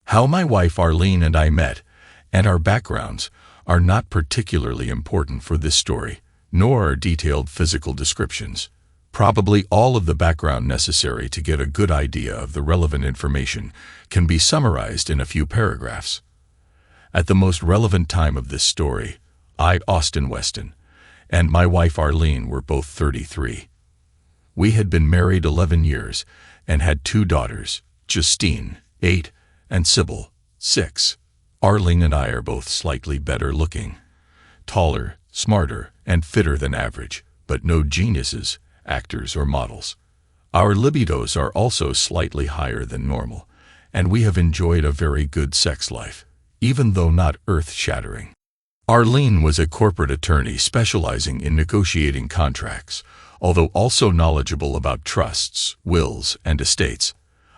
How my wife Arlene and I met, and our backgrounds, are not particularly important for this story, nor are detailed physical descriptions. Probably all of the background necessary to get a good idea of the relevant information can be summarized in a few paragraphs. At the most relevant time of this story, I, Austin Weston, and my wife Arlene were both 33. We had been married 11 years and had 2 daughters, Justine, 8, and Sybil, 6. Arlene and I are both slightly better looking, taller, smarter, and fitter than average, but no geniuses, actors, or models. Our libidos are also slightly higher than normal, and we have enjoyed a very good sex life, even though not earth-shattering. Arlene was a corporate attorney specializing in negotiating contracts, although also knowledgeable about trusts, wills, and estates.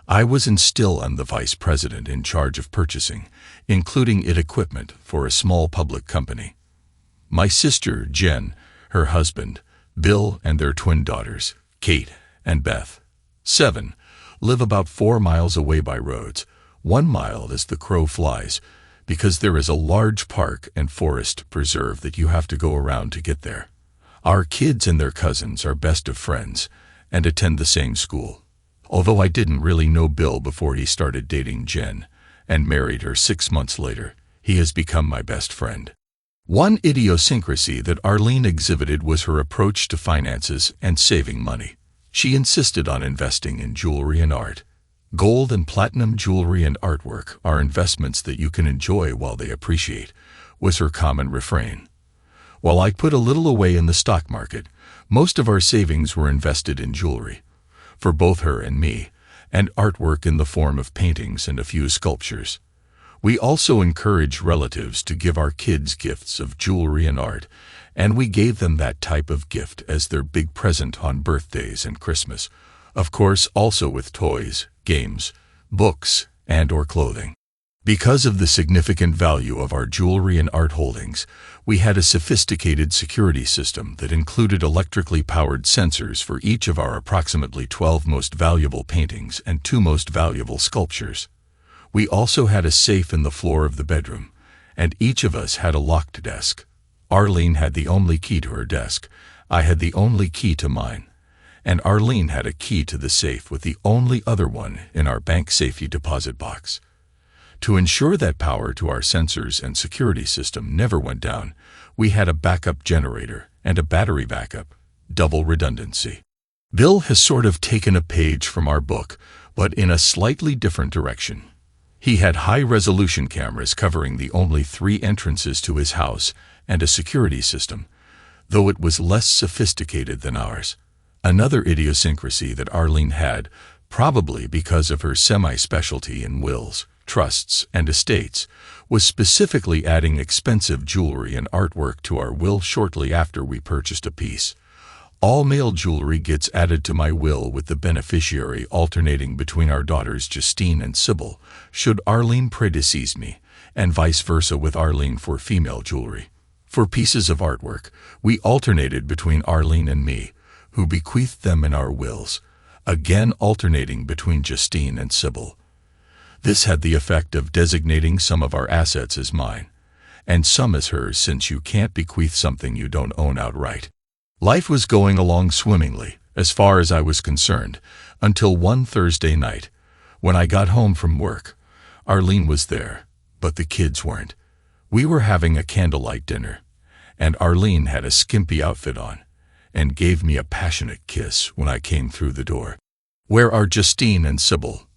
I was and still am the vice president in charge of purchasing, including equipment for a small public company. My sister, Jen, her husband, Bill, and their twin daughters, Kate and Beth, 7, live about 4 miles away by roads, 1 mile as the crow flies, because there is a large park and forest preserve that you have to go around to get there. Our kids and their cousins are best of friends and attend the same school. Although I didn't really know Bill before he started dating Jen and married her 6 months later, he has become my best friend. One idiosyncrasy that Arlene exhibited was her approach to finances and saving money. She insisted on investing in jewelry and art. Gold and platinum jewelry and artwork are investments that you can enjoy while they appreciate, was her common refrain. While I put a little away in the stock market, most of our savings were invested in jewelry, for both her and me, and artwork in the form of paintings and a few sculptures. We also encouraged relatives to give our kids gifts of jewelry and art, and we gave them that type of gift as their big present on birthdays and Christmas, of course also with toys, games, books, and/or clothing. Because of the significant value of our jewelry and art holdings, we had a sophisticated security system that included electrically powered sensors for each of our approximately 12 most valuable paintings and 2 most valuable sculptures. We also had a safe in the floor of the bedroom, and each of us had a locked desk. Arlene had the only key to her desk, I had the only key to mine, and Arlene had a key to the safe with the only other one in our bank safety deposit box. To ensure that power to our sensors and security system never went down, we had a backup generator and a battery backup, double redundancy. Bill has sort of taken a page from our book, but in a slightly different direction. He had high-resolution cameras covering the only 3 entrances to his house and a security system, though it was less sophisticated than ours. Another idiosyncrasy that Arlene had, probably because of her semi-specialty in wills, trusts, and estates, was specifically adding expensive jewelry and artwork to our will shortly after we purchased a piece. All male jewelry gets added to my will with the beneficiary alternating between our daughters Justine and Sybil, should Arlene predecease me, and vice versa with Arlene for female jewelry. For pieces of artwork, we alternated between Arlene and me, who bequeathed them in our wills, again alternating between Justine and Sybil. This had the effect of designating some of our assets as mine, and some as hers, since you can't bequeath something you don't own outright. Life was going along swimmingly, as far as I was concerned, until one Thursday night. When I got home from work, Arlene was there, but the kids weren't. We were having a candlelight dinner, and Arlene had a skimpy outfit on, and gave me a passionate kiss when I came through the door. "Where are Justine and Sybil?"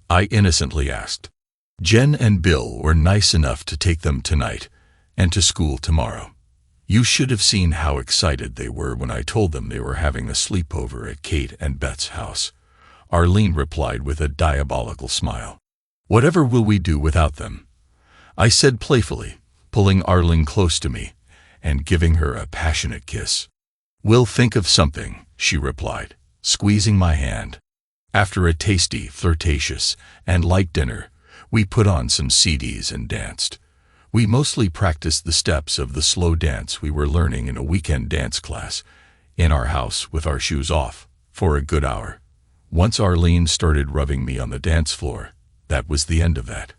I innocently asked. "Jen and Bill were nice enough to take them tonight, and to school tomorrow. You should have seen how excited they were when I told them they were having a sleepover at Kate and Beth's house," Arlene replied with a diabolical smile. "Whatever will we do without them?" I said playfully, pulling Arlene close to me and giving her a passionate kiss. "We'll think of something," she replied, squeezing my hand. After a tasty, flirtatious, and light dinner, we put on some CDs and danced. We mostly practiced the steps of the slow dance we were learning in a weekend dance class, in our house with our shoes off, for a good hour. Once Arlene started rubbing me on the dance floor, that was the end of that.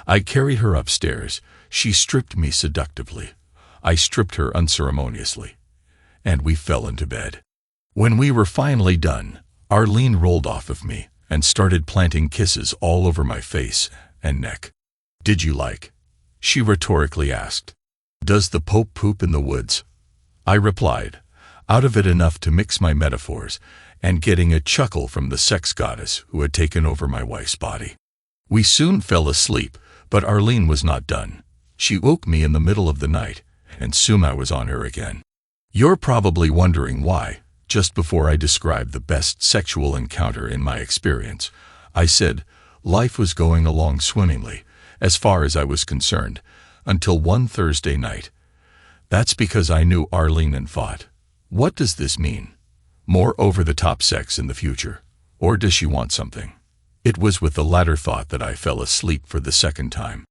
I carried her upstairs. She stripped me seductively. I stripped her unceremoniously. And we fell into bed. When we were finally done, Arlene rolled off of me and started planting kisses all over my face and neck. "Did you like?" she rhetorically asked. "Does the Pope poop in the woods?" I replied, out of it enough to mix my metaphors and getting a chuckle from the sex goddess who had taken over my wife's body. We soon fell asleep, but Arlene was not done. She woke me in the middle of the night, and soon I was on her again. You're probably wondering why, just before I describe the best sexual encounter in my experience, I said life was going along swimmingly, as far as I was concerned, until one Thursday night. That's because I knew Arlene and thought, what does this mean? More over-the-top sex in the future? Or does she want something? It was with the latter thought that I fell asleep for the second time.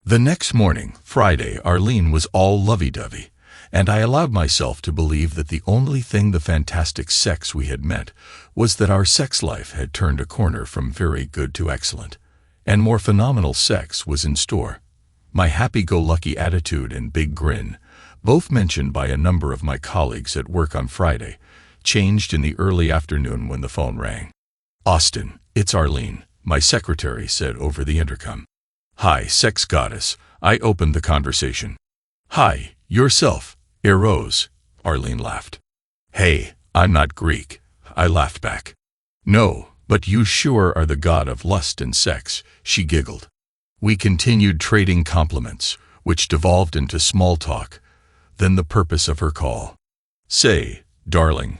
The next morning, Friday, Arlene was all lovey-dovey, and I allowed myself to believe that the only thing the fantastic sex we had met was that our sex life had turned a corner from very good to excellent, and more phenomenal sex was in store. My happy-go-lucky attitude and big grin, both mentioned by a number of my colleagues at work on Friday, changed in the early afternoon when the phone rang. "Austin, it's Arlene," my secretary said over the intercom. "Hi, sex goddess," I opened the conversation. "Hi, yourself, Eros," Arlene laughed. "Hey, I'm not Greek," I laughed back. "No, but you sure are the god of lust and sex," she giggled. We continued trading compliments, which devolved into small talk. Then the purpose of her call, "Say, darling,"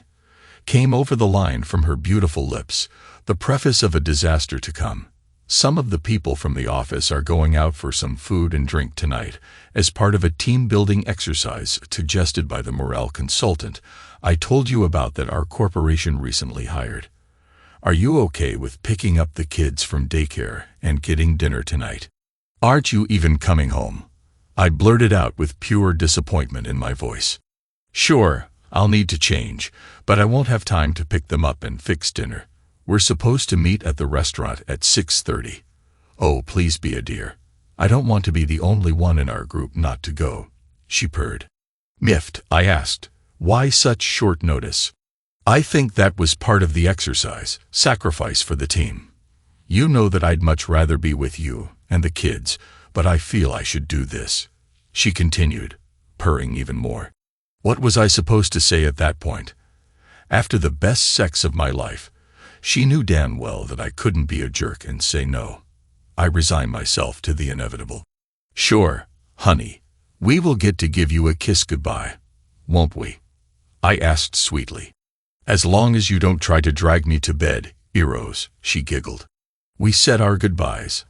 came over the line from her beautiful lips, the preface of a disaster to come. "Some of the people from the office are going out for some food and drink tonight as part of a team-building exercise suggested by the morale consultant I told you about that our corporation recently hired. Are you okay with picking up the kids from daycare and getting dinner tonight? Aren't you even coming home?" I blurted out with pure disappointment in my voice. "Sure, I'll need to change, but I won't have time to pick them up and fix dinner. We're supposed to meet at the restaurant at 6:30. Oh, please be a dear. I don't want to be the only one in our group not to go," she purred. Miffed, I asked, "Why such short notice?" "I think that was part of the exercise, sacrifice for the team. You know that I'd much rather be with you and the kids, but I feel I should do this," she continued, purring even more. What was I supposed to say at that point? After the best sex of my life, she knew damn well that I couldn't be a jerk and say no. I resigned myself to the inevitable. "Sure, honey, we will get to give you a kiss goodbye, won't we?" I asked sweetly. "As long as you don't try to drag me to bed, Eros," she giggled. We said our goodbyes.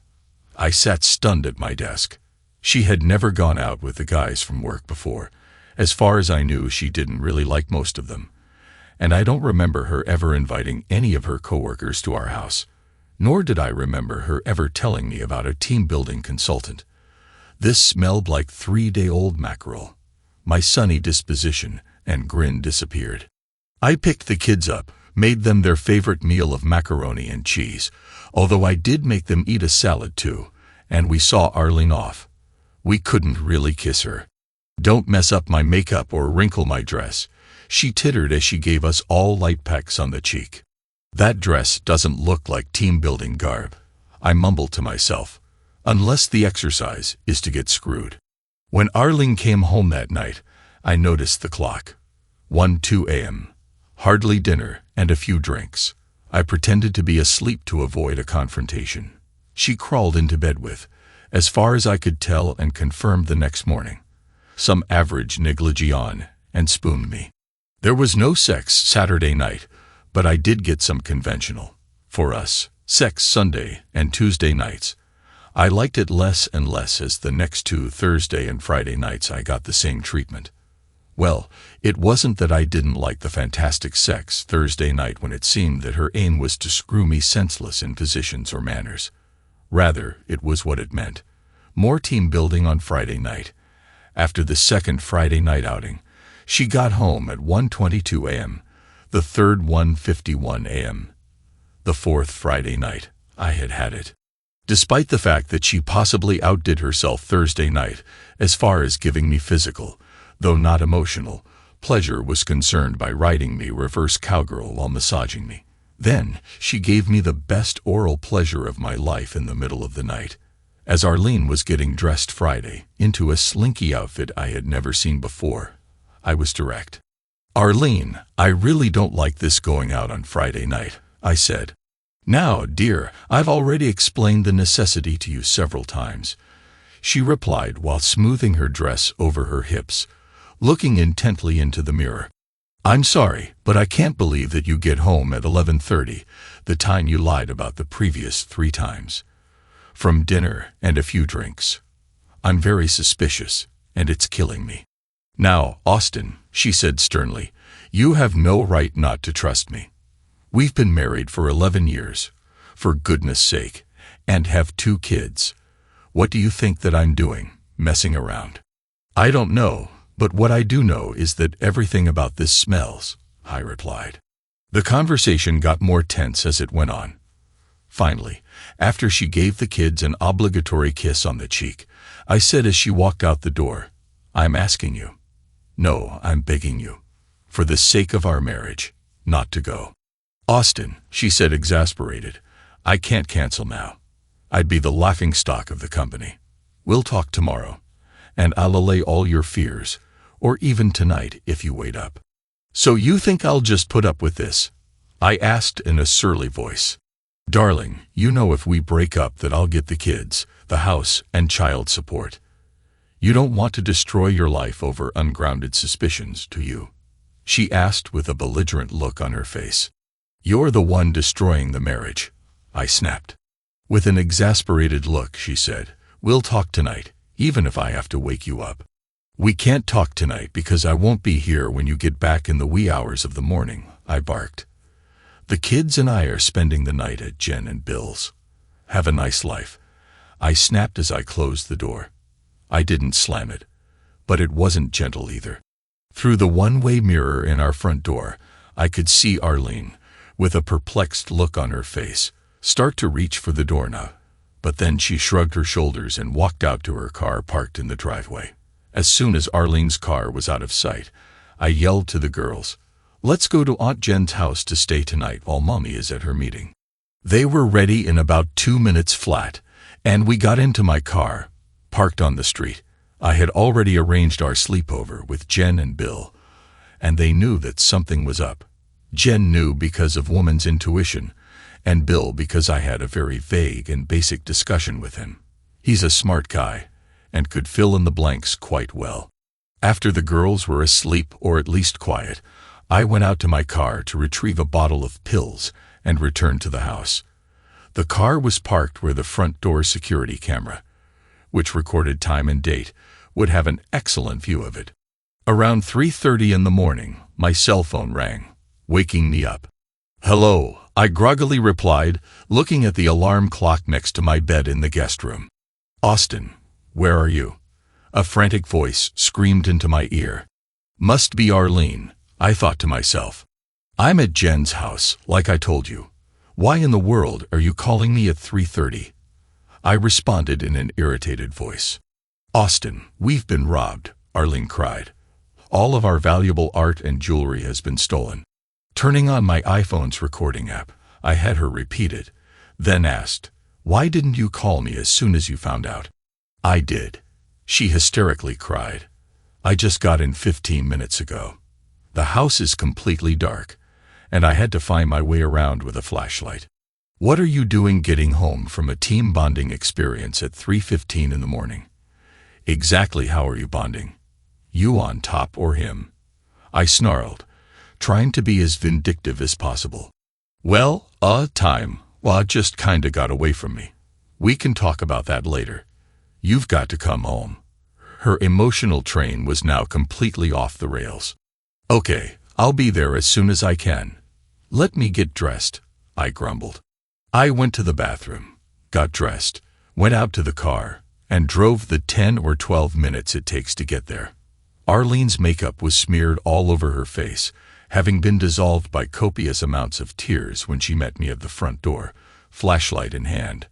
I sat stunned at my desk. She had never gone out with the guys from work before. As far as I knew, she didn't really like most of them. And I don't remember her ever inviting any of her coworkers to our house. Nor did I remember her ever telling me about a team-building consultant. This smelled like 3-day-old mackerel. My sunny disposition and grin disappeared. I picked the kids up, made them their favorite meal of macaroni and cheese, although I did make them eat a salad too, and we saw Arlene off. We couldn't really kiss her. "Don't mess up my makeup or wrinkle my dress," she tittered as she gave us all light pecks on the cheek. "That dress doesn't look like team-building garb," I mumbled to myself, "unless the exercise is to get screwed." When Arlene came home that night, I noticed the clock. 1:02 a.m. Hardly dinner and a few drinks. I pretended to be asleep to avoid a confrontation. She crawled into bed with, as far as I could tell and confirmed the next morning, some average negligee on, and spooned me. There was no sex Saturday night, but I did get some conventional, for us, sex Sunday and Tuesday nights. I liked it less and less as the next 2 Thursday and Friday nights I got the same treatment. Well, it wasn't that I didn't like the fantastic sex Thursday night when it seemed that her aim was to screw me senseless in positions or manners. Rather, it was what it meant. More team building on Friday night. After the second Friday night outing, she got home at 1:22 a.m., the third 1:51 a.m. The fourth Friday night, I had had it. Despite the fact that she possibly outdid herself Thursday night as far as giving me physical, though not emotional, pleasure was concerned by riding me reverse cowgirl while massaging me. Then she gave me the best oral pleasure of my life in the middle of the night. As Arlene was getting dressed Friday into a slinky outfit I had never seen before, I was direct. "Arlene, I really don't like this going out on Friday night," I said. "Now, dear, I've already explained the necessity to you several times," she replied while smoothing her dress over her hips, looking intently into the mirror. "I'm sorry, but I can't believe that you get home at 11:30, the time you lied about the previous 3 times. From dinner and a few drinks. I'm very suspicious, and it's killing me." "Now, Austin," she said sternly, "you have no right not to trust me. We've been married for 11 years, for goodness sake, and have 2 kids. What do you think that I'm doing, messing around?" "I don't know, but what I do know is that everything about this smells," I replied. The conversation got more tense as it went on. Finally, after she gave the kids an obligatory kiss on the cheek, I said as she walked out the door, "I'm asking you, no, I'm begging you, for the sake of our marriage, not to go." "Austin," she said exasperated, "I can't cancel now. I'd be the laughingstock of the company. We'll talk tomorrow, and I'll allay all your fears, or even tonight if you wait up." "So you think I'll just put up with this?" I asked in a surly voice. "Darling, you know if we break up that I'll get the kids, the house, and child support. You don't want to destroy your life over ungrounded suspicions, do you?" she asked with a belligerent look on her face. "You're the one destroying the marriage," I snapped. With an exasperated look, she said, "We'll talk tonight, even if I have to wake you up." "We can't talk tonight because I won't be here when you get back in the wee hours of the morning," I barked. "The kids and I are spending the night at Jen and Bill's. Have a nice life," I snapped as I closed the door. I didn't slam it, but it wasn't gentle either. Through the one-way mirror in our front door, I could see Arlene, with a perplexed look on her face, start to reach for the doorknob, but then she shrugged her shoulders and walked out to her car parked in the driveway. As soon as Arlene's car was out of sight, I yelled to the girls, "Let's go to Aunt Jen's house to stay tonight while Mommy is at her meeting." They were ready in about 2 minutes flat, and we got into my car, parked on the street. I had already arranged our sleepover with Jen and Bill, and they knew that something was up. Jen knew because of woman's intuition, and Bill because I had a very vague and basic discussion with him. He's a smart guy, and could fill in the blanks quite well. After the girls were asleep or at least quiet, I went out to my car to retrieve a bottle of pills and returned to the house. The car was parked where the front door security camera, which recorded time and date, would have an excellent view of it. Around 3:30 in the morning, my cell phone rang, waking me up. "Hello," I groggily replied, looking at the alarm clock next to my bed in the guest room. "Austin, where are you?" a frantic voice screamed into my ear. Must be Arlene, I thought to myself. "I'm at Jen's house, like I told you. Why in the world are you calling me at 3:30? I responded in an irritated voice. "Austin, we've been robbed," Arlene cried. "All of our valuable art and jewelry has been stolen." Turning on my iPhone's recording app, I had her repeat it, then asked, "Why didn't you call me as soon as you found out?" "I did," she hysterically cried. "I just got in 15 minutes ago. The house is completely dark, and I had to find my way around with a flashlight." "What are you doing getting home from a team bonding experience at 3:15 in the morning?" "Exactly how are you bonding? You on top or him?" I snarled, trying to be as vindictive as possible. "Well, time. Well, it just kinda got away from me. We can talk about that later. You've got to come home." Her emotional train was now completely off the rails. "Okay, I'll be there as soon as I can. Let me get dressed," I grumbled. I went to the bathroom, got dressed, went out to the car, and drove the 10 or 12 minutes it takes to get there. Arlene's makeup was smeared all over her face, having been dissolved by copious amounts of tears when she met me at the front door, flashlight in hand.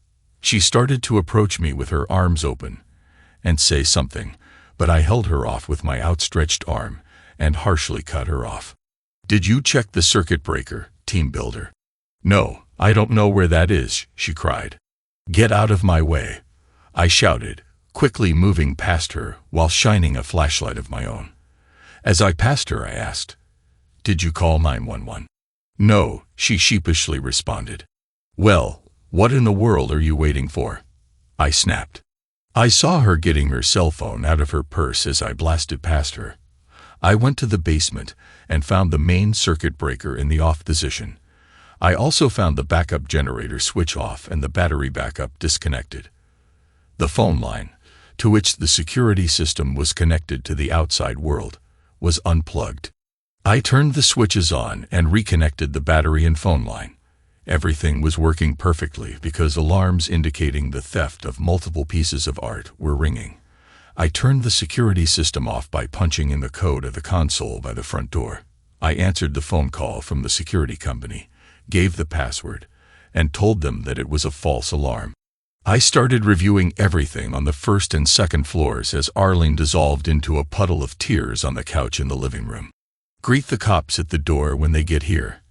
She started to approach me with her arms open and say something, but I held her off with my outstretched arm and harshly cut her off. "Did you check the circuit breaker, team builder?" "No, I don't know where that is," she cried. "Get out of my way," I shouted, quickly moving past her while shining a flashlight of my own. As I passed her, I asked, "Did you call 911? "No," she sheepishly responded. "Well, what in the world are you waiting for?" I snapped. I saw her getting her cell phone out of her purse as I blasted past her. I went to the basement and found the main circuit breaker in the off position. I also found the backup generator switch off and the battery backup disconnected. The phone line, to which the security system was connected to the outside world, was unplugged. I turned the switches on and reconnected the battery and phone line. Everything was working perfectly because alarms indicating the theft of multiple pieces of art were ringing. I turned the security system off by punching in the code of the console by the front door. I answered the phone call from the security company, gave the password, and told them that it was a false alarm. I started reviewing everything on the first and second floors as Arlene dissolved into a puddle of tears on the couch in the living room. "Greet the cops at the door when they get here,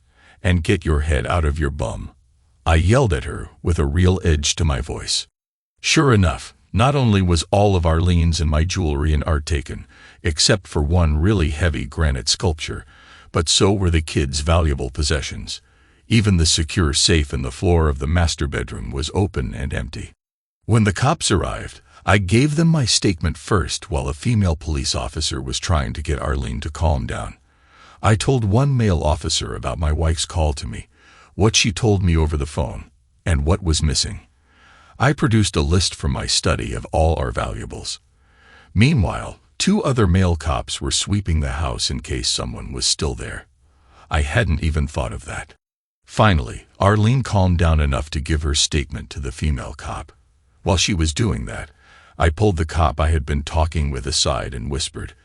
and get your head out of your bum," I yelled at her with a real edge to my voice. Sure enough, not only was all of Arlene's and my jewelry and art taken, except for one really heavy granite sculpture, but so were the kids' valuable possessions. Even the secure safe in the floor of the master bedroom was open and empty. When the cops arrived, I gave them my statement first while a female police officer was trying to get Arlene to calm down. I told one male officer about my wife's call to me, what she told me over the phone, and what was missing. I produced a list from my study of all our valuables. Meanwhile, 2 other male cops were sweeping the house in case someone was still there. I hadn't even thought of that. Finally, Arlene calmed down enough to give her statement to the female cop. While she was doing that, I pulled the cop I had been talking with aside and whispered,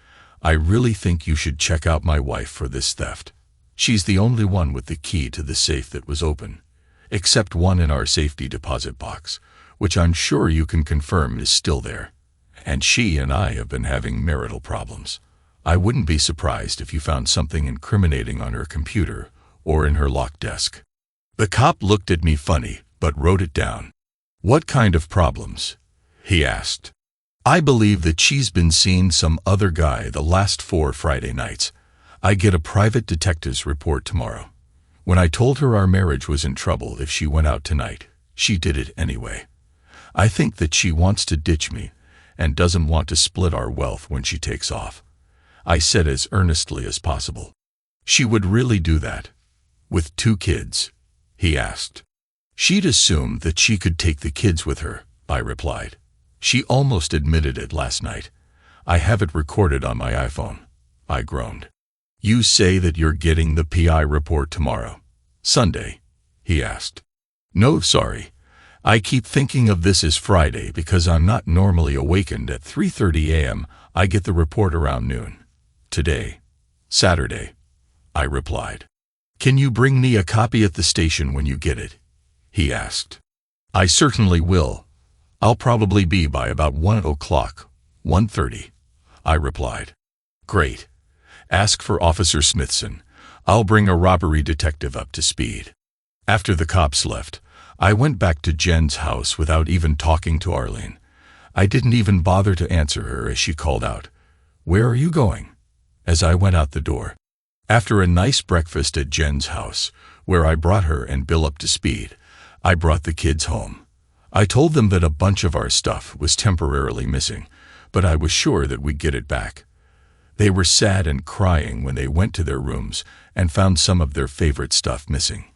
"I really think you should check out my wife for this theft. She's the only one with the key to the safe that was open, except one in our safety deposit box, which I'm sure you can confirm is still there. And she and I have been having marital problems. I wouldn't be surprised if you found something incriminating on her computer or in her locked desk." The cop looked at me funny, but wrote it down. "What kind of problems?" he asked. "I believe that she's been seeing some other guy the last 4 Friday nights. I get a private detective's report tomorrow. When I told her our marriage was in trouble if she went out tonight, she did it anyway. I think that she wants to ditch me and doesn't want to split our wealth when she takes off," I said as earnestly as possible. "She would really do that? With 2 kids?" he asked. "She'd assumed that she could take the kids with her," I replied. "She almost admitted it last night. I have it recorded on my iPhone," I groaned. "You say that you're getting the PI report tomorrow, Sunday?" he asked. "No, sorry. I keep thinking of this as Friday because I'm not normally awakened at 3:30 a.m. I get the report around noon. Today, Saturday," I replied. "Can you bring me a copy at the station when you get it?" he asked. "I certainly will. I'll probably be by about 1 o'clock, 1:30, I replied. "Great. Ask for Officer Smithson. I'll bring a robbery detective up to speed." After the cops left, I went back to Jen's house without even talking to Arlene. I didn't even bother to answer her as she called out, "Where are you going?" as I went out the door. After a nice breakfast at Jen's house, where I brought her and Bill up to speed, I brought the kids home. I told them that a bunch of our stuff was temporarily missing, but I was sure that we'd get it back. They were sad and crying when they went to their rooms and found some of their favorite stuff missing.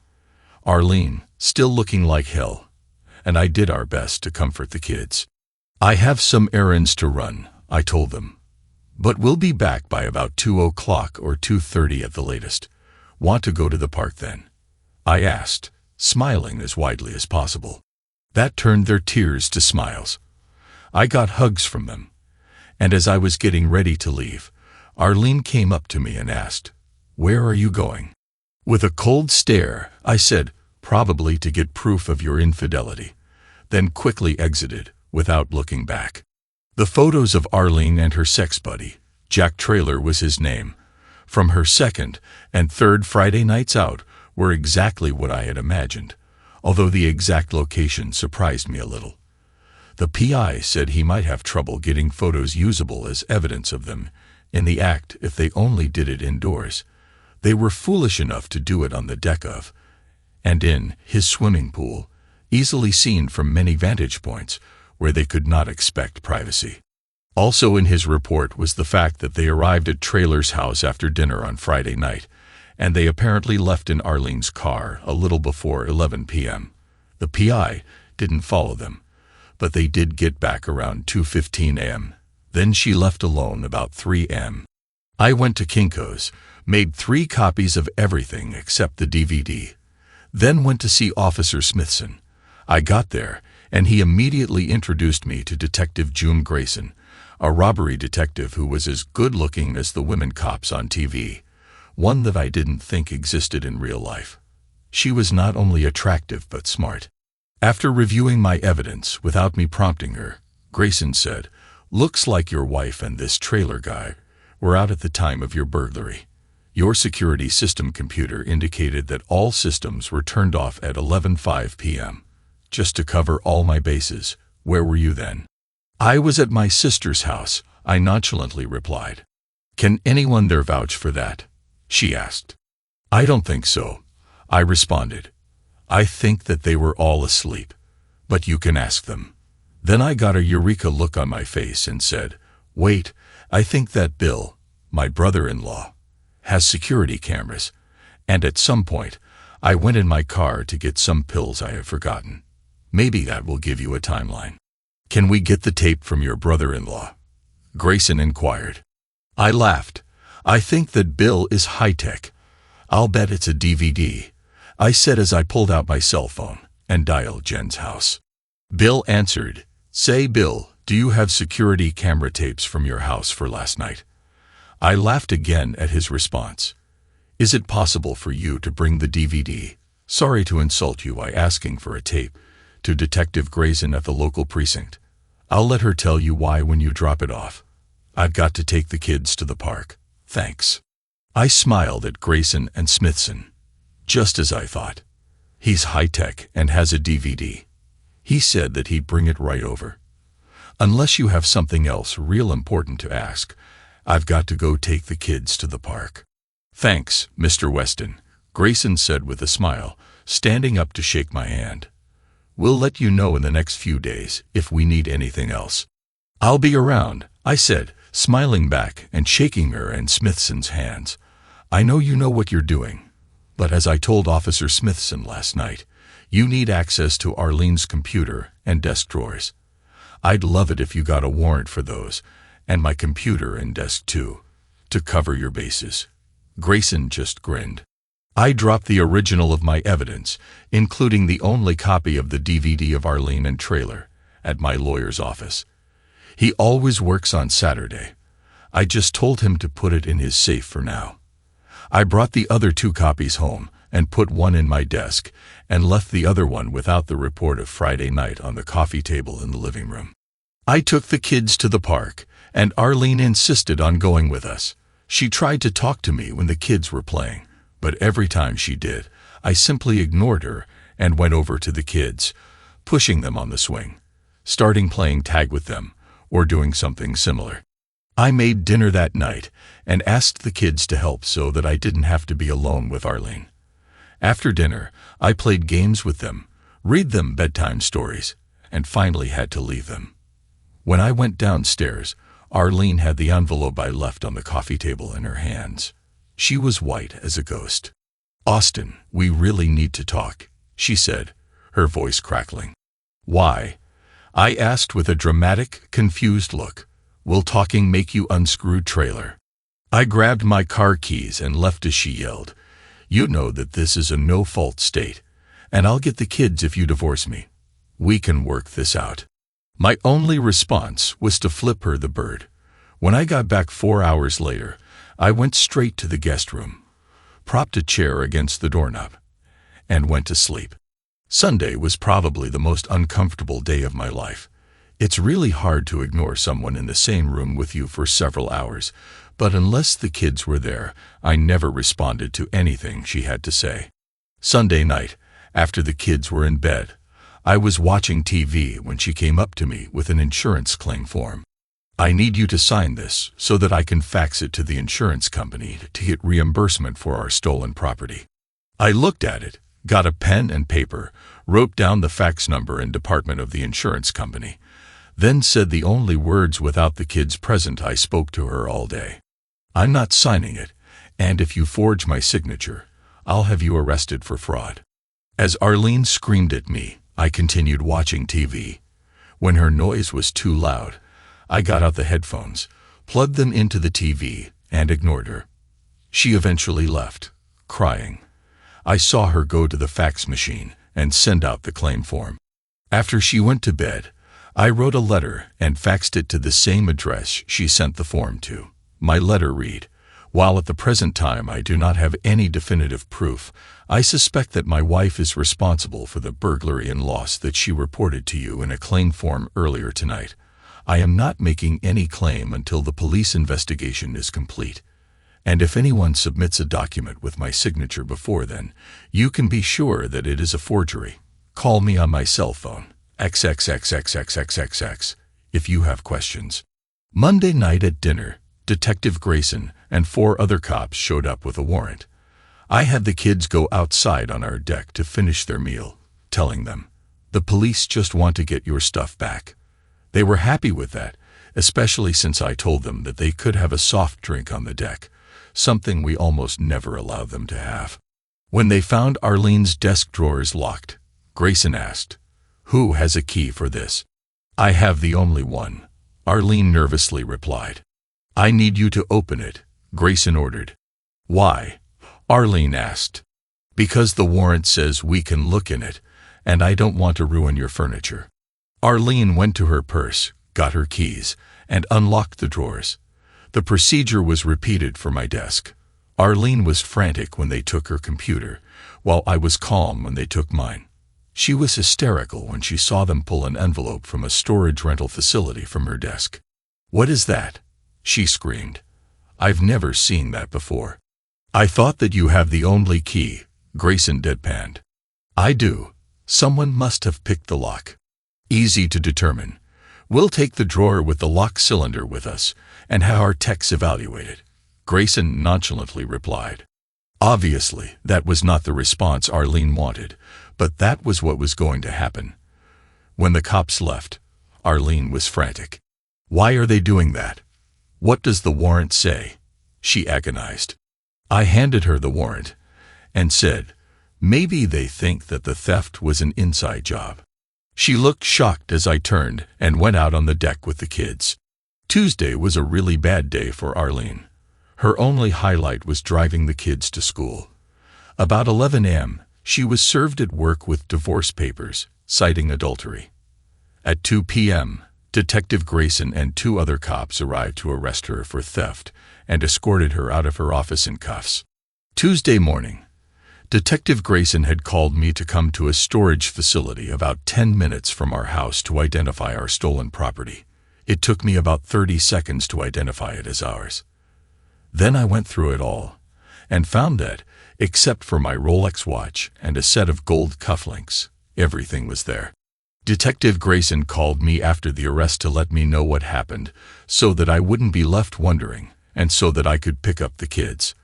Arlene, still looking like hell, and I did our best to comfort the kids. "I have some errands to run," I told them, "but we'll be back by about 2 o'clock or 2:30 at the latest. Want to go to the park then?" I asked, smiling as widely as possible. That turned their tears to smiles. I got hugs from them, and as I was getting ready to leave, Arlene came up to me and asked, "Where are you going?" With a cold stare, I said, "Probably to get proof of your infidelity. then quickly exited without looking back. The photos of Arlene and her sex buddy, Jack Trailer was his name, from her second and third Friday nights out were exactly what I had imagined, although the exact location surprised me a little. The PI said he might have trouble getting photos usable as evidence of them in the act if they only did it indoors. They were foolish enough to do it on the deck of, and in, his swimming pool, easily seen from many vantage points where they could not expect privacy. Also in his report was the fact that they arrived at Trailer's house after dinner on Friday night, and they apparently left in Arlene's car a little before 11 p.m. The PI didn't follow them, but they did get back around 2:15 a.m. Then she left alone about 3 a.m. I went to Kinko's, made 3 copies of everything except the DVD, then went to see Officer Smithson. I got there, and he immediately introduced me to Detective June Grayson, a robbery detective who was as good-looking as the women cops on TV, one that I didn't think existed in real life. She was not only attractive but smart. After reviewing my evidence without me prompting her, Grayson said, "Looks like your wife and this Trailer guy were out at the time of your burglary. Your security system computer indicated that all systems were turned off at 11:05 p.m. Just to cover all my bases, where were you then?" "I was at my sister's house," I nonchalantly replied. "Can anyone there vouch for that?" she asked. "I don't think so," I responded. "I think that they were all asleep, but you can ask them." Then I got a eureka look on my face and said, "Wait, I think that Bill, my brother-in-law, has security cameras, and at some point, I went in my car to get some pills I have forgotten. Maybe that will give you a timeline." "Can we get the tape from your brother-in-law?" Grayson inquired. I laughed. "I think that Bill is high-tech. I'll bet it's a DVD," I said as I pulled out my cell phone and dialed Jen's house. Bill answered. "Say, Bill, do you have security camera tapes from your house for last night?" I laughed again at his response. "Is it possible for you to bring the DVD? Sorry to insult you by asking for a tape, to Detective Grayson at the local precinct. I'll let her tell you why when you drop it off. I've got to take the kids to the park. Thanks." I smiled at Grayson and Smithson. Just as I thought. He's high-tech and has a DVD. He said that he'd bring it right over. Unless you have something else real important to ask, I've got to go take the kids to the park. "Thanks, Mr. Weston," Grayson said with a smile, standing up to shake my hand. "We'll let you know in the next few days if we need anything else." "I'll be around," I said, smiling back and shaking her and Smithson's hands. "I know you know what you're doing, but as I told Officer Smithson last night, you need access to Arlene's computer and desk drawers. I'd love it if you got a warrant for those, and my computer and desk too, to cover your bases." Grayson just grinned. I dropped the original of my evidence, including the only copy of the DVD of Arlene and Trailer, at my lawyer's office. He always works on Saturday. I just told him to put it in his safe for now. I brought the other 2 copies home and put one in my desk and left the other one without the report of Friday night on the coffee table in the living room. I took the kids to the park, and Arlene insisted on going with us. She tried to talk to me when the kids were playing, but every time she did, I simply ignored her and went over to the kids, pushing them on the swing, starting playing tag with them, or doing something similar. I made dinner that night and asked the kids to help so that I didn't have to be alone with Arlene. After dinner, I played games with them, read them bedtime stories, and finally had to leave them. When I went downstairs, Arlene had the envelope I left on the coffee table in her hands. She was white as a ghost. "Austin, we really need to talk," she said, her voice crackling. "Why?" I asked with a dramatic, confused look. "Will talking make you unscrew Trailer?" I grabbed my car keys and left as she yelled, "You know that this is a no-fault state, and I'll get the kids if you divorce me. We can work this out." My only response was to flip her the bird. When I got back 4 hours later, I went straight to the guest room, propped a chair against the doorknob, and went to sleep. Sunday was probably the most uncomfortable day of my life. It's really hard to ignore someone in the same room with you for several hours, but unless the kids were there, I never responded to anything she had to say. Sunday night, after the kids were in bed, I was watching TV when she came up to me with an insurance claim form. "I need you to sign this so that I can fax it to the insurance company to get reimbursement for our stolen property." I looked at it, got a pen and paper, wrote down the fax number and department of the insurance company, then said the only words without the kids present I spoke to her all day. "I'm not signing it, and if you forge my signature, I'll have you arrested for fraud." As Arlene screamed at me, I continued watching TV. When her noise was too loud, I got out the headphones, plugged them into the TV, and ignored her. She eventually left, crying. I saw her go to the fax machine and send out the claim form. After she went to bed, I wrote a letter and faxed it to the same address she sent the form to. My letter read, "While at the present time I do not have any definitive proof, I suspect that my wife is responsible for the burglary and loss that she reported to you in a claim form earlier tonight. I am not making any claim until the police investigation is complete. And if anyone submits a document with my signature before then, you can be sure that it is a forgery. Call me on my cell phone, XXXXXXXX, if you have questions." Monday night at dinner, Detective Grayson and 4 other cops showed up with a warrant. I had the kids go outside on our deck to finish their meal, telling them, "The police just want to get your stuff back." They were happy with that, especially since I told them that they could have a soft drink on the deck, something we almost never allow them to have. When they found Arlene's desk drawers locked, Grayson asked, "Who has a key for this?" "I have the only one," Arlene nervously replied. "I need you to open it," Grayson ordered. "Why?" Arlene asked. "Because the warrant says we can look in it, and I don't want to ruin your furniture." Arlene went to her purse, got her keys, and unlocked the drawers. The procedure was repeated for my desk. Arlene was frantic when they took her computer, while I was calm when they took mine. She was hysterical when she saw them pull an envelope from a storage rental facility from her desk. "What is that?" she screamed. "I've never seen that before." "I thought that you have the only key," Grayson deadpanned. "I do. Someone must have picked the lock." "Easy to determine. We'll take the drawer with the lock cylinder with us and have our techs evaluate it," Grayson nonchalantly replied. Obviously, that was not the response Arlene wanted, but that was what was going to happen. When the cops left, Arlene was frantic. "Why are they doing that? What does the warrant say?" she agonized. I handed her the warrant and said, "Maybe they think that the theft was an inside job." She looked shocked as I turned and went out on the deck with the kids. Tuesday was a really bad day for Arlene. Her only highlight was driving the kids to school. About 11 a.m., she was served at work with divorce papers, citing adultery. At 2 p.m., Detective Grayson and 2 other cops arrived to arrest her for theft and escorted her out of her office in cuffs. Tuesday morning, Detective Grayson had called me to come to a storage facility about 10 minutes from our house to identify our stolen property. It took me about 30 seconds to identify it as ours. Then I went through it all and found that, except for my Rolex watch and a set of gold cufflinks, everything was there. Detective Grayson called me after the arrest to let me know what happened so that I wouldn't be left wondering and so that I could pick up the kids.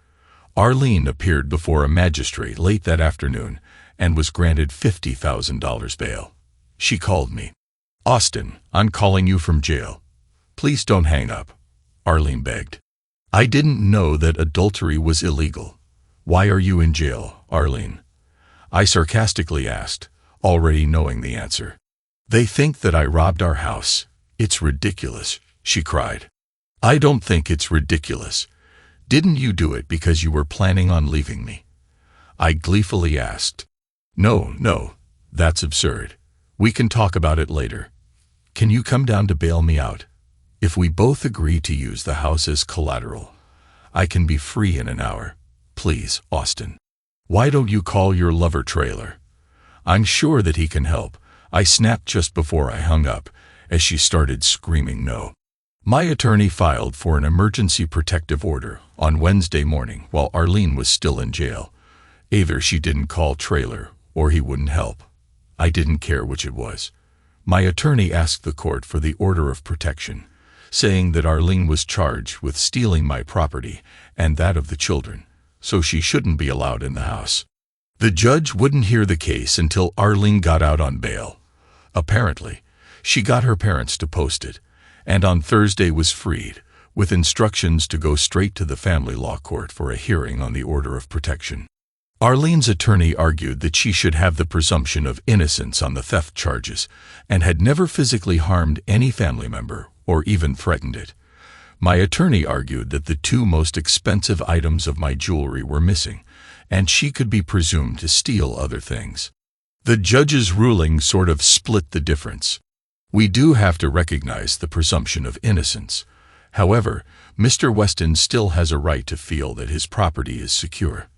Arlene appeared before a magistrate late that afternoon and was granted $50,000 bail. She called me. "Austin, I'm calling you from jail. Please don't hang up," Arlene begged. "I didn't know that adultery was illegal. Why are you in jail, Arlene?" I sarcastically asked, already knowing the answer. "They think that I robbed our house. It's ridiculous," she cried. "I don't think it's ridiculous. Didn't you do it because you were planning on leaving me?" I gleefully asked. No, that's absurd. We can talk about it later. Can you come down to bail me out? If we both agree to use the house as collateral, I can be free in an hour. Please, Austin. Why don't you call your lover trailer? I'm sure that he can help, I snapped just before I hung up, as she started screaming no. My attorney filed for an emergency protective order on Wednesday morning while Arlene was still in jail. Either she didn't call Trailer or he wouldn't help. I didn't care which it was. My attorney asked the court for the order of protection, saying that Arlene was charged with stealing my property and that of the children, so she shouldn't be allowed in the house. The judge wouldn't hear the case until Arlene got out on bail. Apparently, she got her parents to post it, and on Thursday was freed, with instructions to go straight to the family law court for a hearing on the order of protection. Arlene's attorney argued that she should have the presumption of innocence on the theft charges and had never physically harmed any family member or even threatened it. My attorney argued that the two most expensive items of my jewelry were missing, and she could be presumed to steal other things. The judge's ruling sort of split the difference. We do have to recognize the presumption of innocence. However, Mr. Weston still has a right to feel that his property is secure.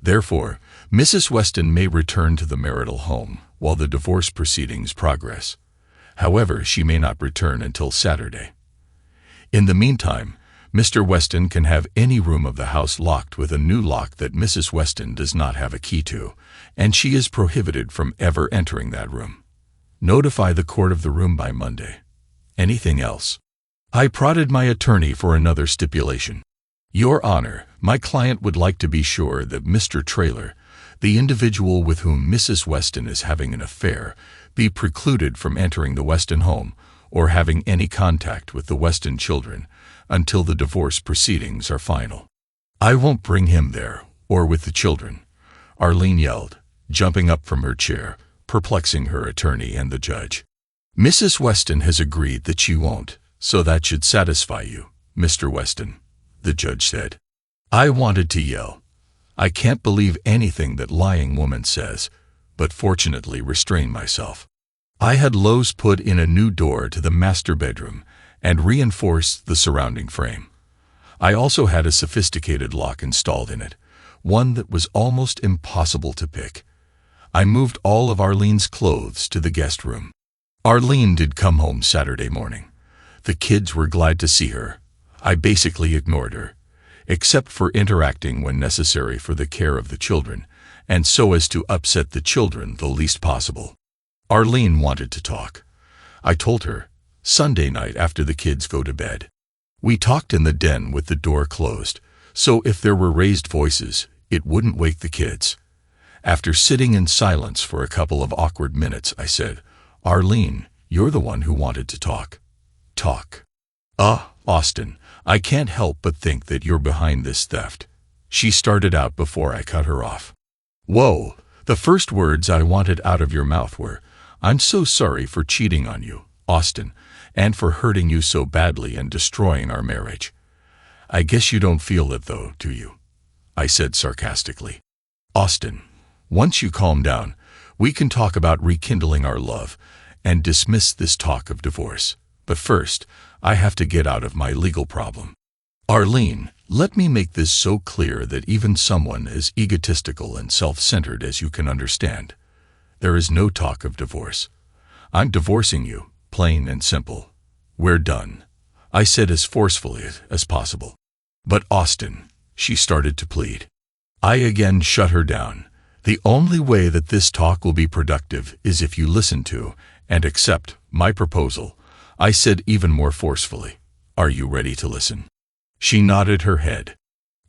Therefore, Mrs. Weston may return to the marital home while the divorce proceedings progress. However, she may not return until Saturday. In the meantime, Mr. Weston can have any room of the house locked with a new lock that Mrs. Weston does not have a key to, and she is prohibited from ever entering that room. Notify the court of the room by Monday. Anything else? I prodded my attorney for another stipulation. Your Honor, my client would like to be sure that Mr. Trailer, the individual with whom Mrs. Weston is having an affair, be precluded from entering the Weston home or having any contact with the Weston children until the divorce proceedings are final. I won't bring him there or with the children, Arlene yelled, jumping up from her chair, perplexing her attorney and the judge. Mrs. Weston has agreed that she won't, so that should satisfy you, Mr. Weston, the judge said. I wanted to yell. I can't believe anything that lying woman says, but fortunately restrained myself. I had Lowe's put in a new door to the master bedroom and reinforced the surrounding frame. I also had a sophisticated lock installed in it, one that was almost impossible to pick. I moved all of Arlene's clothes to the guest room. Arlene did come home Saturday morning. The kids were glad to see her. I basically ignored her, except for interacting when necessary for the care of the children, and so as to upset the children the least possible. Arlene wanted to talk. I told her, Sunday night after the kids go to bed. We talked in the den with the door closed, so if there were raised voices, it wouldn't wake the kids. After sitting in silence for a couple of awkward minutes, I said, Arlene, you're the one who wanted to talk. Talk. Austin, I can't help but think that you're behind this theft. She started out before I cut her off. Whoa, the first words I wanted out of your mouth were, I'm so sorry for cheating on you, Austin, and for hurting you so badly and destroying our marriage. I guess you don't feel it though, do you? I said sarcastically. Austin, once you calm down, we can talk about rekindling our love and dismiss this talk of divorce. But first, I have to get out of my legal problem. Arlene, let me make this so clear that even someone as egotistical and self-centered as you can understand. There is no talk of divorce. I'm divorcing you, plain and simple. We're done, I said as forcefully as possible. But Austin, she started to plead. I again shut her down. The only way that this talk will be productive is if you listen to and accept my proposal, I said even more forcefully. Are you ready to listen? She nodded her head.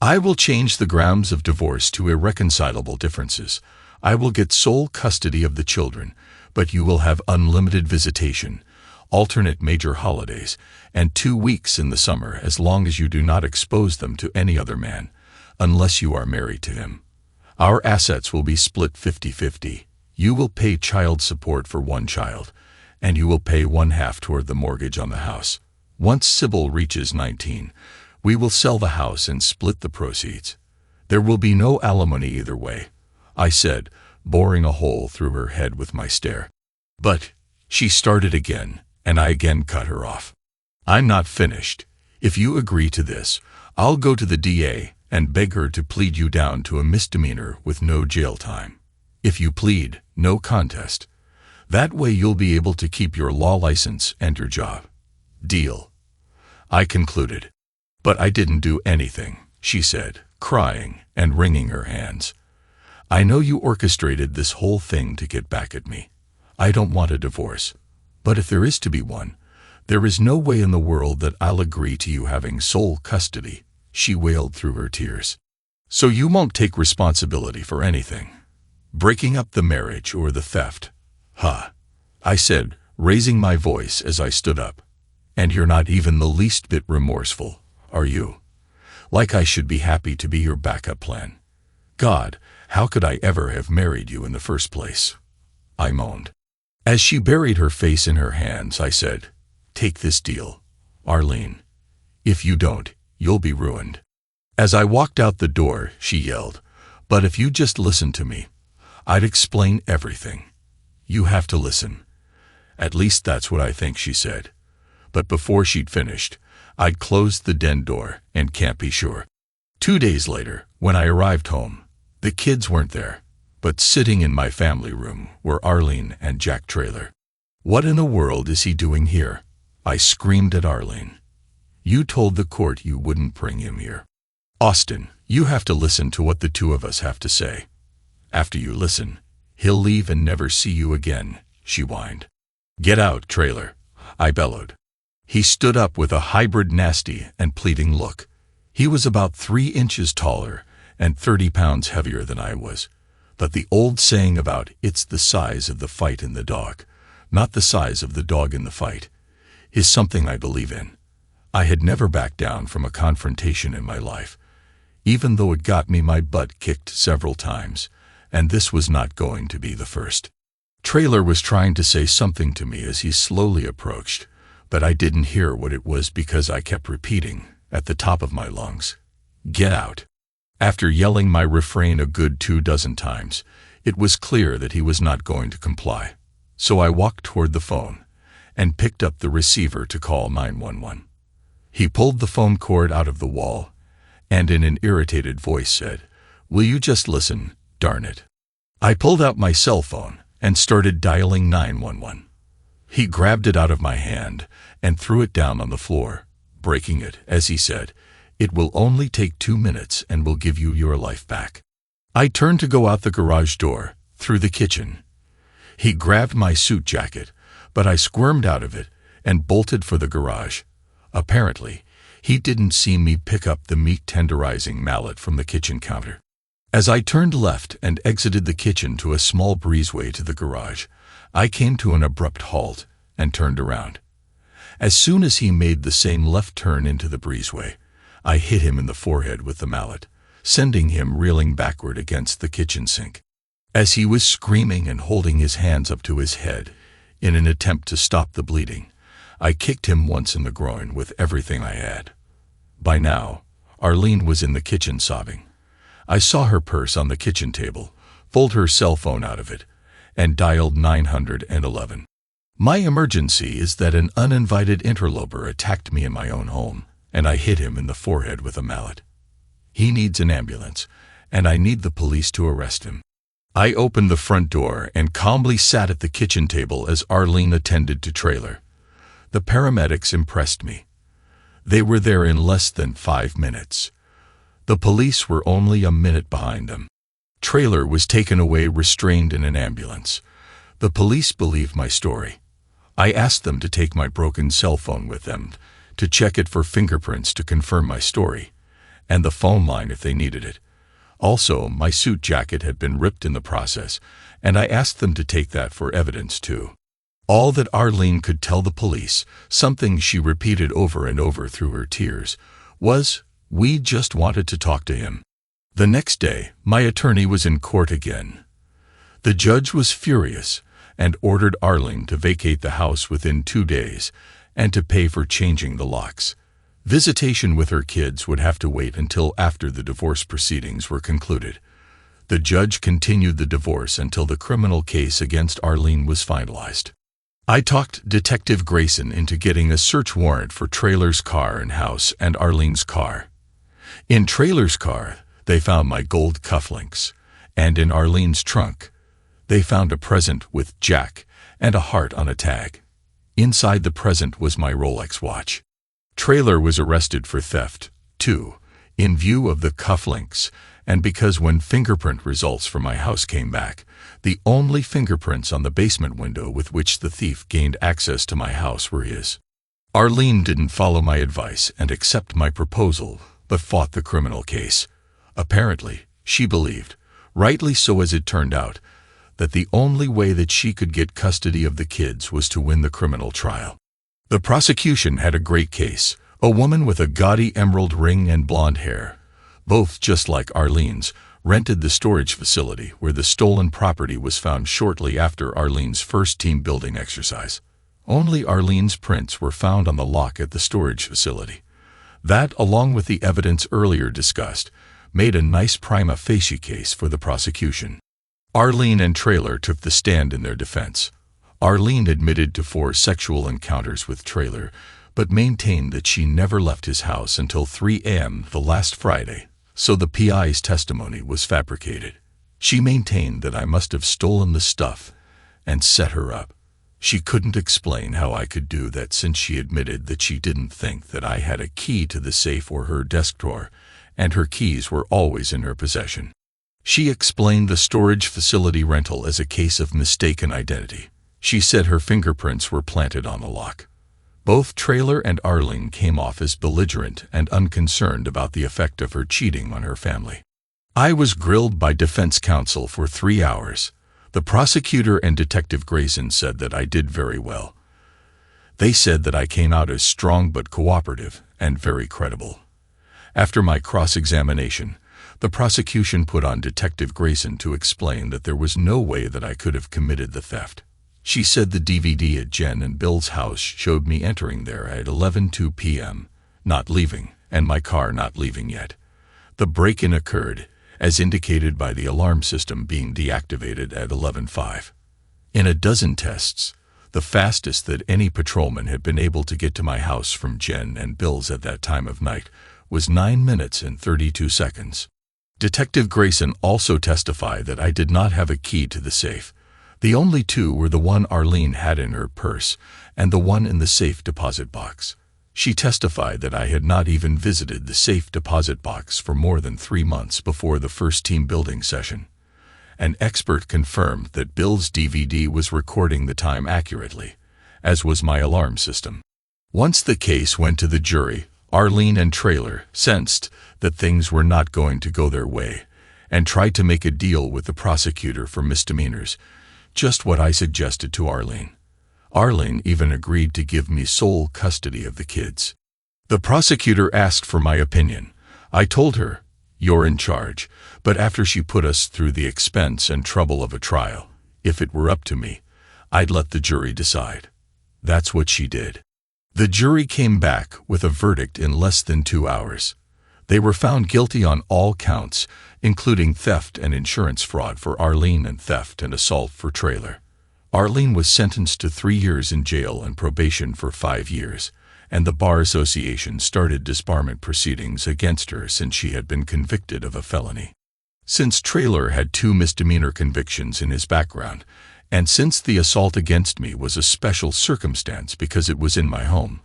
I will change the grounds of divorce to irreconcilable differences. I will get sole custody of the children, but you will have unlimited visitation, alternate major holidays, and 2 weeks in the summer as long as you do not expose them to any other man, unless you are married to him. Our assets will be split 50-50. You will pay child support for one child, and you will pay 1/2 toward the mortgage on the house. Once Sybil reaches 19, we will sell the house and split the proceeds. There will be no alimony either way, I said, boring a hole through her head with my stare. But she started again, and I again cut her off. I'm not finished. If you agree to this, I'll go to the DA and beg her to plead you down to a misdemeanor with no jail time. If you plead, no contest. That way you'll be able to keep your law license and your job. Deal. I concluded. But I didn't do anything, she said, crying and wringing her hands. I know you orchestrated this whole thing to get back at me. I don't want a divorce. But if there is to be one, there is no way in the world that I'll agree to you having sole custody, she wailed through her tears. So you won't take responsibility for anything. Breaking up the marriage or the theft. Huh. I said, raising my voice as I stood up. And you're not even the least bit remorseful, are you? Like I should be happy to be your backup plan. God, how could I ever have married you in the first place? I moaned. As she buried her face in her hands, I said, take this deal, Arlene. If you don't, you'll be ruined. As I walked out the door, she yelled, but if you just listen to me, I'd explain everything. You have to listen. At least that's what I think, she said. But before she'd finished, I'd closed the den door and can't be sure. 2 days later, when I arrived home, the kids weren't there, but sitting in my family room were Arlene and Jack Traylor. What in the world is he doing here? I screamed at Arlene. You told the court you wouldn't bring him here. Austin, you have to listen to what the two of us have to say. After you listen, he'll leave and never see you again, she whined. Get out, Traylor, I bellowed. He stood up with a hybrid nasty and pleading look. He was about 3 inches taller and 30 pounds heavier than I was. But the old saying about it's the size of the fight in the dog, not the size of the dog in the fight, is something I believe in. I had never backed down from a confrontation in my life, even though it got me my butt kicked several times, and this was not going to be the first. Traylor was trying to say something to me as he slowly approached, but I didn't hear what it was because I kept repeating, at the top of my lungs, get out. After yelling my refrain a good 24 times, it was clear that he was not going to comply. So I walked toward the phone and picked up the receiver to call 911. He pulled the phone cord out of the wall and in an irritated voice said, will you just listen, darn it. I pulled out my cell phone and started dialing 911. He grabbed it out of my hand and threw it down on the floor, breaking it as he said, it will only take 2 minutes and will give you your life back. I turned to go out the garage door, through the kitchen. He grabbed my suit jacket, but I squirmed out of it and bolted for the garage. Apparently, he didn't see me pick up the meat tenderizing mallet from the kitchen counter. As I turned left and exited the kitchen to a small breezeway to the garage, I came to an abrupt halt and turned around. As soon as he made the same left turn into the breezeway, I hit him in the forehead with the mallet, sending him reeling backward against the kitchen sink. As he was screaming and holding his hands up to his head in an attempt to stop the bleeding, I kicked him once in the groin with everything I had. By now, Arlene was in the kitchen sobbing. I saw her purse on the kitchen table, pulled her cell phone out of it, and dialed 911. My emergency is that an uninvited interloper attacked me in my own home, and I hit him in the forehead with a mallet. He needs an ambulance, and I need the police to arrest him. I opened the front door and calmly sat at the kitchen table as Arlene attended to Traylor. The paramedics impressed me. They were there in less than 5 minutes. The police were only a minute behind them. Traylor was taken away restrained in an ambulance. The police believed my story. I asked them to take my broken cell phone with them, to check it for fingerprints to confirm my story, and the phone line if they needed it. Also, my suit jacket had been ripped in the process, and I asked them to take that for evidence too. All that Arlene could tell the police, something she repeated over and over through her tears, was, we just wanted to talk to him. The next day, my attorney was in court again. The judge was furious and ordered Arlene to vacate the house within 2 days and to pay for changing the locks. Visitation with her kids would have to wait until after the divorce proceedings were concluded. The judge continued the divorce until the criminal case against Arlene was finalized. I talked Detective Grayson into getting a search warrant for Traylor's car and house and Arlene's car. In Traylor's car, they found my gold cufflinks, and in Arlene's trunk, They found a present with Jack and a heart on a tag. Inside the present was my Rolex watch. Trailer was arrested for theft, too, in view of the cufflinks, and because when fingerprint results from my house came back, the only fingerprints on the basement window with which the thief gained access to my house were his. Arlene didn't follow my advice and accept my proposal, but fought the criminal case. Apparently, she believed, rightly so as it turned out, that the only way that she could get custody of the kids was to win the criminal trial. The prosecution had a great case, a woman with a gaudy emerald ring and blonde hair, both just like Arlene's, rented the storage facility where the stolen property was found shortly after Arlene's first team building exercise. Only Arlene's prints were found on the lock at the storage facility. That, along with the evidence earlier discussed, made a nice prima facie case for the prosecution. Arlene and Trailer took the stand in their defense. Arlene admitted to 4 sexual encounters with Trailer, but maintained that she never left his house until 3 a.m. the last Friday, so the PI's testimony was fabricated. She maintained that I must have stolen the stuff and set her up. She couldn't explain how I could do that since she admitted that she didn't think that I had a key to the safe or her desk drawer, and her keys were always in her possession. She explained the storage facility rental as a case of mistaken identity. She said her fingerprints were planted on the lock. Both Trailer and Arlene came off as belligerent and unconcerned about the effect of her cheating on her family. I was grilled by defense counsel for 3 hours. The prosecutor and Detective Grayson said that I did very well. They said that I came out as strong but cooperative and very credible. After my cross-examination, the prosecution put on Detective Grayson to explain that there was no way that I could have committed the theft. She said the DVD at Jen and Bill's house showed me entering there at 11:02 p.m., not leaving, and my car not leaving yet. The break-in occurred, as indicated by the alarm system being deactivated at 11:05. In a dozen tests, the fastest that any patrolman had been able to get to my house from Jen and Bill's at that time of night was 9 minutes and 32 seconds. Detective Grayson also testified that I did not have a key to the safe. The only 2 were the one Arlene had in her purse and the one in the safe deposit box. She testified that I had not even visited the safe deposit box for more than 3 months before the first team building session. An expert confirmed that Bill's DVD was recording the time accurately, as was my alarm system. Once the case went to the jury, Arlene and Trailer sensed that things were not going to go their way and tried to make a deal with the prosecutor for misdemeanors, just what I suggested to Arlene. Arlene even agreed to give me sole custody of the kids. The prosecutor asked for my opinion. I told her, "You're in charge," but after she put us through the expense and trouble of a trial, if it were up to me, I'd let the jury decide. That's what she did. The jury came back with a verdict in less than 2 hours. They were found guilty on all counts, including theft and insurance fraud for Arlene and theft and assault for Trailer. Arlene was sentenced to 3 years in jail and probation for 5 years, and the Bar Association started disbarment proceedings against her since she had been convicted of a felony. Since Trailer had 2 misdemeanor convictions in his background, and since the assault against me was a special circumstance because it was in my home,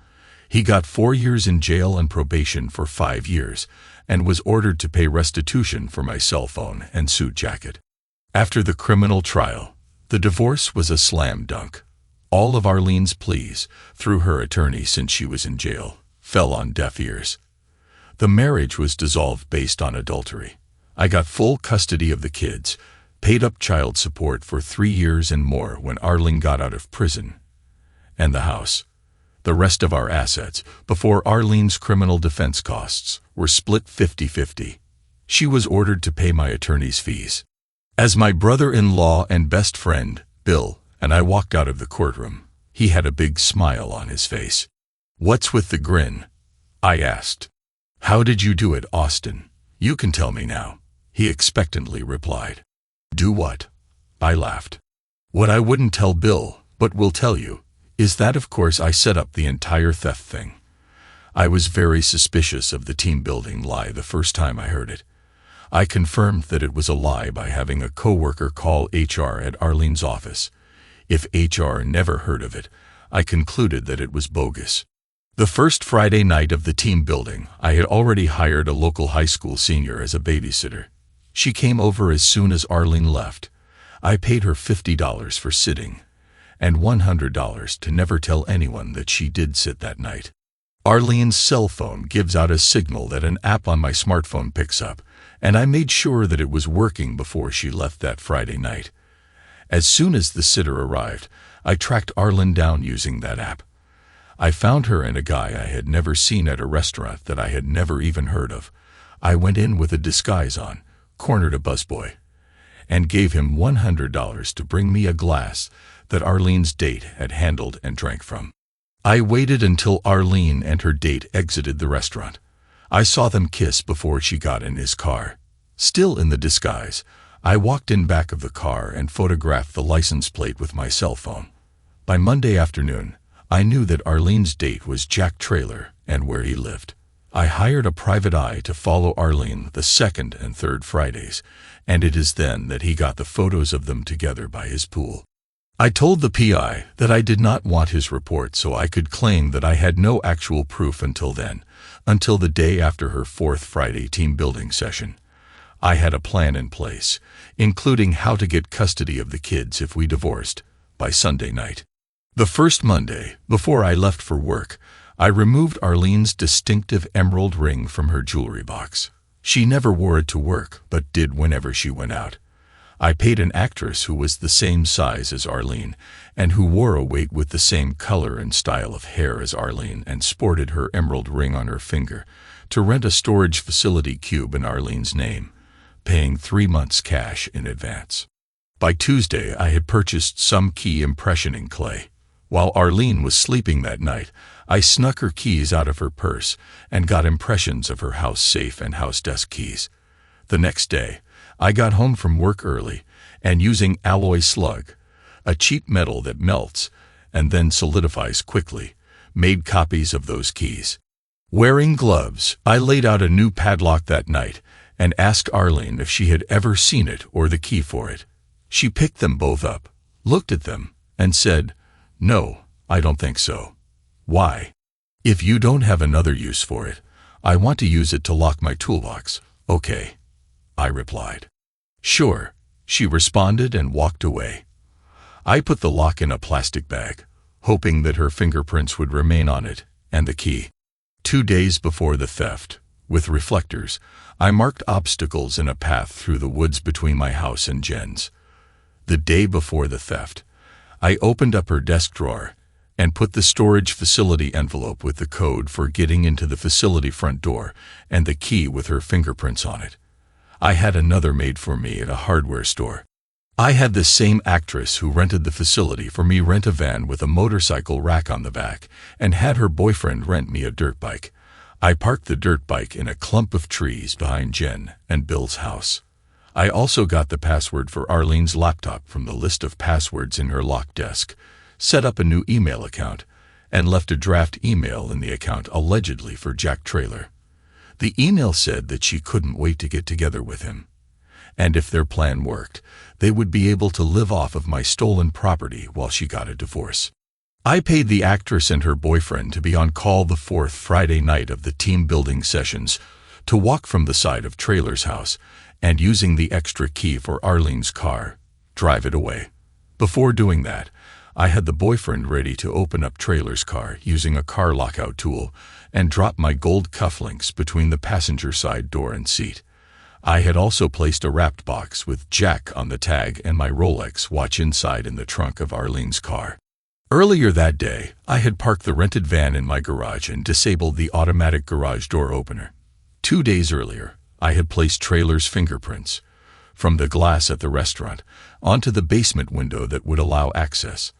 he got 4 years in jail and probation for 5 years, and was ordered to pay restitution for my cell phone and suit jacket. After the criminal trial, the divorce was a slam dunk. All of Arlene's pleas, through her attorney since she was in jail, fell on deaf ears. The marriage was dissolved based on adultery. I got full custody of the kids, paid up child support for 3 years and more when Arlene got out of prison, and the house. The rest of our assets, before Arlene's criminal defense costs, were split 50-50. She was ordered to pay my attorney's fees. As my brother-in-law and best friend, Bill, and I walked out of the courtroom, he had a big smile on his face. "What's with the grin?" I asked. "How did you do it, Austin? You can tell me now," he expectantly replied. "Do what?" I laughed. "What I wouldn't tell Bill, but will tell you, is that of course I set up the entire theft thing. I was very suspicious of the team building lie the first time I heard it. I confirmed that it was a lie by having a coworker call HR at Arlene's office. If HR never heard of it, I concluded that it was bogus. The first Friday night of the team building, I had already hired a local high school senior as a babysitter. She came over as soon as Arlene left. I paid her $50 for sitting, and $100 to never tell anyone that she did sit that night. Arlene's cell phone gives out a signal that an app on my smartphone picks up, and I made sure that it was working before she left that Friday night. As soon as the sitter arrived, I tracked Arlene down using that app. I found her and a guy I had never seen at a restaurant that I had never even heard of. I went in with a disguise on, cornered a busboy, and gave him $100 to bring me a glass that Arlene's date had handled and drank from. I waited until Arlene and her date exited the restaurant. I saw them kiss before she got in his car. Still in the disguise, I walked in back of the car and photographed the license plate with my cell phone. By Monday afternoon, I knew that Arlene's date was Jack Traylor and where he lived. I hired a private eye to follow Arlene the second and third Fridays, and it is then that he got the photos of them together by his pool. I told the PI that I did not want his report so I could claim that I had no actual proof until then, until the day after her fourth Friday team building session. I had a plan in place, including how to get custody of the kids if we divorced, by Sunday night. The first Monday, before I left for work, I removed Arlene's distinctive emerald ring from her jewelry box. She never wore it to work, but did whenever she went out. I paid an actress who was the same size as Arlene, and who wore a wig with the same color and style of hair as Arlene and sported her emerald ring on her finger, to rent a storage facility cube in Arlene's name, paying 3 months cash in advance. By Tuesday, I had purchased some key impressioning clay. While Arlene was sleeping that night, I snuck her keys out of her purse and got impressions of her house safe and house desk keys. The next day, I got home from work early and using alloy slug, a cheap metal that melts and then solidifies quickly, made copies of those keys. Wearing gloves, I laid out a new padlock that night and asked Arlene if she had ever seen it or the key for it. She picked them both up, looked at them, and said, "No, I don't think so." "Why?" "If you don't have another use for it, I want to use it to lock my toolbox." "Okay," I replied. "Sure," she responded and walked away. I put the lock in a plastic bag, hoping that her fingerprints would remain on it, and the key. 2 days before the theft, with reflectors, I marked obstacles in a path through the woods between my house and Jen's. The day before the theft, I opened up her desk drawer and put the storage facility envelope with the code for getting into the facility front door and the key with her fingerprints on it. I had another made for me at a hardware store. I had the same actress who rented the facility for me rent a van with a motorcycle rack on the back and had her boyfriend rent me a dirt bike. I parked the dirt bike in a clump of trees behind Jen and Bill's house. I also got the password for Arlene's laptop from the list of passwords in her locked desk, set up a new email account, and left a draft email in the account allegedly for Jack Traylor. The email said that she couldn't wait to get together with him, and if their plan worked, they would be able to live off of my stolen property while she got a divorce. I paid the actress and her boyfriend to be on call the fourth Friday night of the team building sessions, to walk from the side of Traylor's house and using the extra key for Arlene's car, drive it away. Before doing that, I had the boyfriend ready to open up Traylor's car using a car lockout tool and drop my gold cufflinks between the passenger side door and seat. I had also placed a wrapped box with Jack on the tag and my Rolex watch inside in the trunk of Arlene's car. Earlier that day, I had parked the rented van in my garage and disabled the automatic garage door opener. 2 days earlier, I had placed Traylor's fingerprints from the glass at the restaurant onto the basement window that would allow access.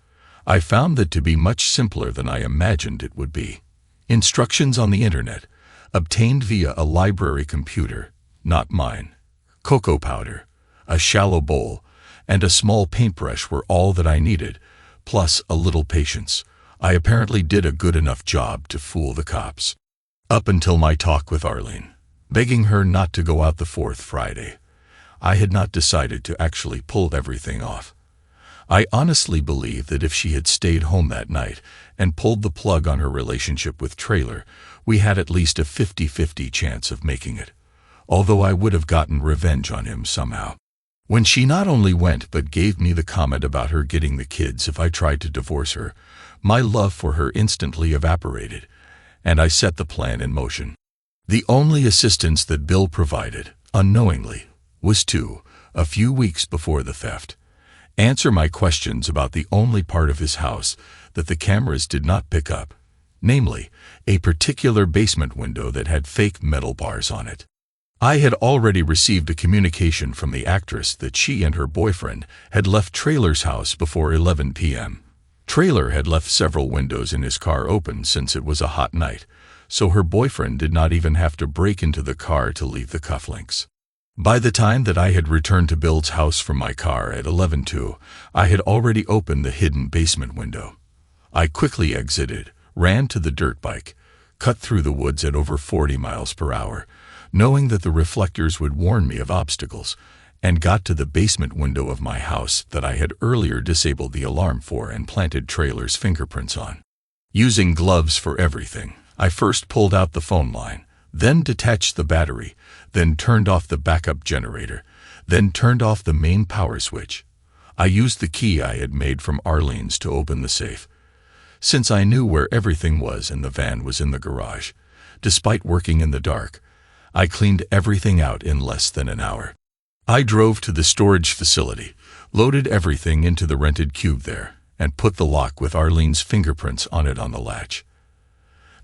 I found that to be much simpler than I imagined it would be. Instructions on the internet, obtained via a library computer, not mine. Cocoa powder, a shallow bowl, and a small paintbrush were all that I needed, plus a little patience. I apparently did a good enough job to fool the cops. Up until my talk with Arlene, begging her not to go out the fourth Friday. I had not decided to actually pull everything off. I honestly believe that if she had stayed home that night and pulled the plug on her relationship with Trailer, we had at least a 50-50 chance of making it, although I would have gotten revenge on him somehow. When she not only went but gave me the comment about her getting the kids if I tried to divorce her, my love for her instantly evaporated, and I set the plan in motion. The only assistance that Bill provided, unknowingly, was to, a few weeks before the theft, answer my questions about the only part of his house that the cameras did not pick up, namely, a particular basement window that had fake metal bars on it. I had already received a communication from the actress that she and her boyfriend had left Trailer's house before 11 p.m. Trailer had left several windows in his car open since it was a hot night, so her boyfriend did not even have to break into the car to leave the cufflinks. By the time that I had returned to Bill's house from my car at 11:02, I had already opened the hidden basement window. I quickly exited, ran to the dirt bike, cut through the woods at over 40 miles per hour, knowing that the reflectors would warn me of obstacles, and got to the basement window of my house that I had earlier disabled the alarm for and planted Trailer's fingerprints on. Using gloves for everything, I first pulled out the phone line, then detached the battery, then turned off the backup generator, then turned off the main power switch. I used the key I had made from Arlene's to open the safe. Since I knew where everything was and the van was in the garage, despite working in the dark, I cleaned everything out in less than an hour. I drove to the storage facility, loaded everything into the rented cube there, and put the lock with Arlene's fingerprints on it on the latch.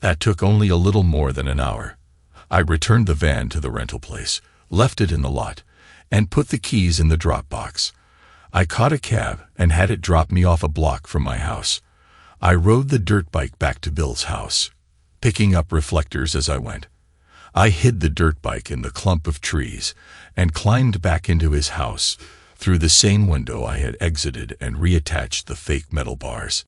That took only a little more than an hour. I returned the van to the rental place, left it in the lot, and put the keys in the drop box. I caught a cab and had it drop me off a block from my house. I rode the dirt bike back to Bill's house, picking up reflectors as I went. I hid the dirt bike in the clump of trees and climbed back into his house through the same window I had exited and reattached the fake metal bars.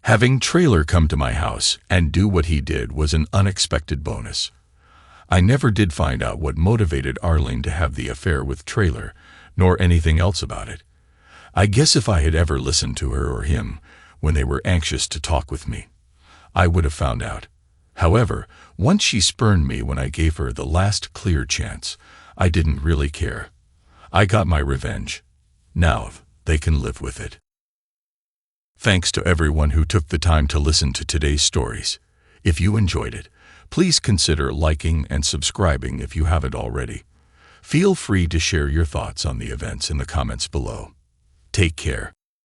Having Trailer come to my house and do what he did was an unexpected bonus. I never did find out what motivated Arlene to have the affair with Trailer, nor anything else about it. I guess if I had ever listened to her or him when they were anxious to talk with me, I would have found out. However, once she spurned me when I gave her the last clear chance, I didn't really care. I got my revenge. Now they can live with it. Thanks to everyone who took the time to listen to today's stories. If you enjoyed it, please consider liking and subscribing if you haven't already. Feel free to share your thoughts on the events in the comments below. Take care.